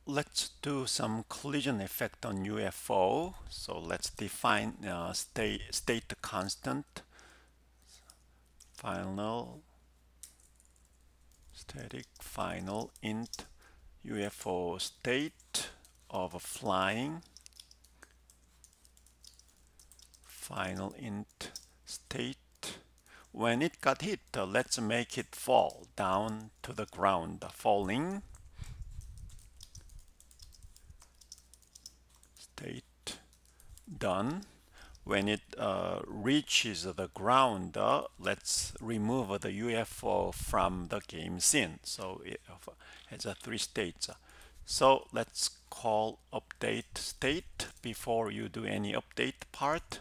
let's do some collision effect on UFO. So let's define state constant, final static final int UFO state of flying, final int state. When it got hit, let's make it fall down to the ground. Falling state done. When it reaches the ground, let's remove the UFO from the game scene. So it has three states. So let's call update state before you do any update part.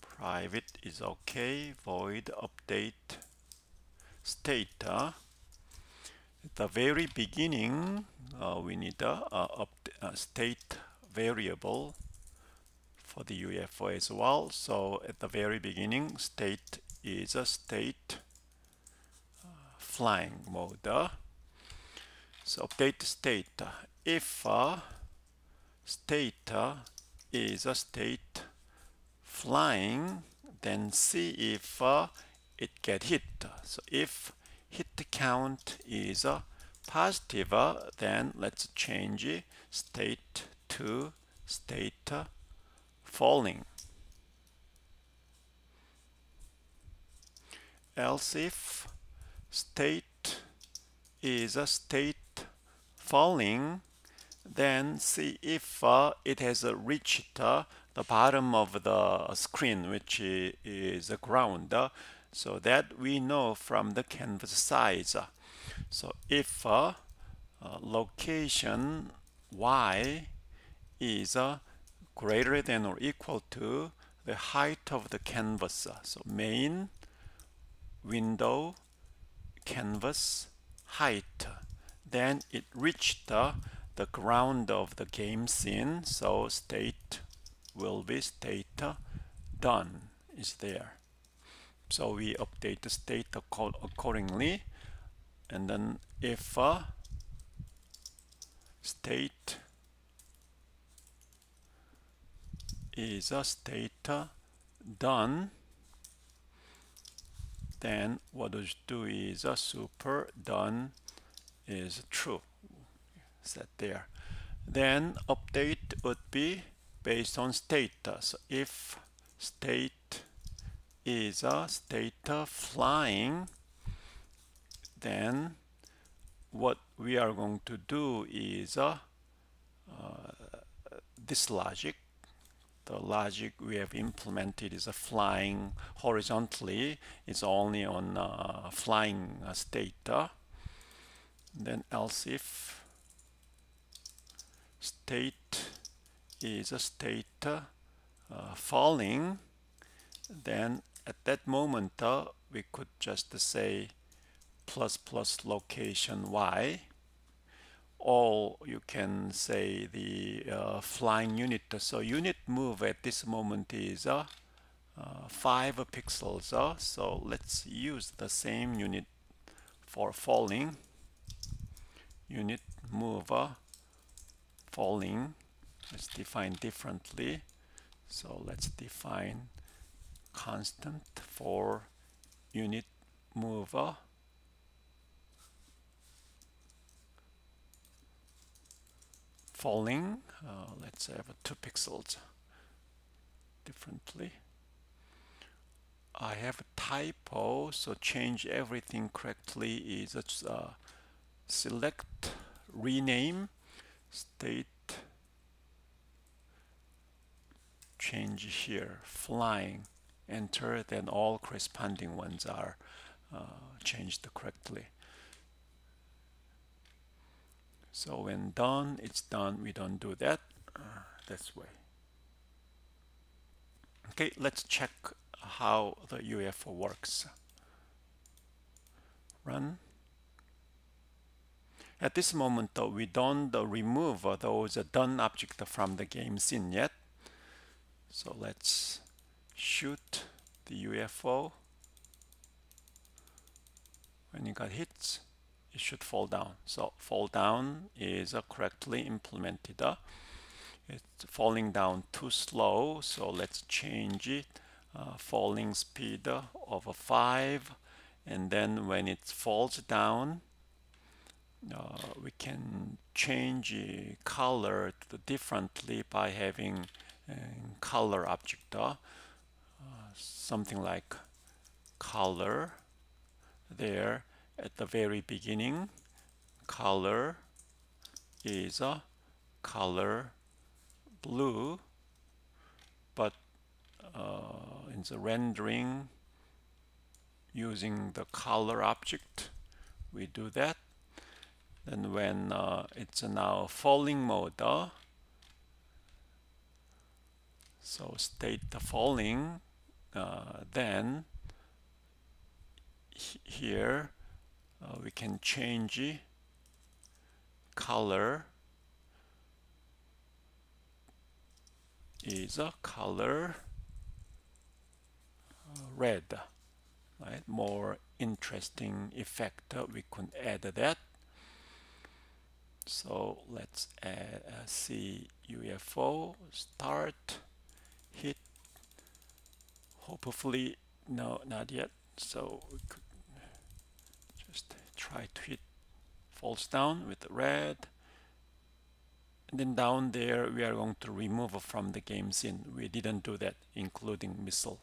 Private is okay. Void update state. At the very beginning, we need a state variable for the UFO as well. So at the very beginning, state is a state flying mode. So update state. If state is a state flying, then see if it get hit. So if hit count is positive, then let's change state to state falling. Else if state is a state falling, then see if it has reached the bottom of the screen, which is the ground, so that we know from the canvas size. So if location y is greater than or equal to the height of the canvas, so main window canvas height, then it reached the ground of the game scene, so state will be state done is there. So we update the state accordingly, and then if state is a state done, then what we do is a super done is true, set there. Then update would be based on state. So if state is a state flying, then what we are going to do is this logic. The logic we have implemented is a flying horizontally. It's only on flying state. Then else if state is a state falling, then at that moment we could just say plus plus location y, or you can say the flying unit. So unit move at this moment is 5 pixels. So let's use the same unit for falling. Unit move falling. Let's define differently. So let's define constant for unit move falling. Let's have 2 pixels differently. I have a typo, so change everything correctly is select rename state, change here flying, enter, then all corresponding ones are changed correctly. So when done, it's done. We don't do that this way. Okay, let's check how the UFO works. Run. At this moment, though, we don't remove those done objects from the game scene yet. So let's shoot the UFO when it got hit. it should fall down. So fall down is correctly implemented. It's falling down too slow, so let's change it. Falling speed over 5, and then when it falls down, we can change color differently by having color object, something like color there at the very beginning. Color is a color blue, but in the rendering using the color object we do that. Then when it's now falling mode, so state the falling, then here we can change color is a color red, right? More interesting effect we could add that. So let's add see UFO start hit. Hopefully no, not yet. So we could just try to hit falls down with red, and then down there we are going to remove from the game scene. We didn't do that, including missile.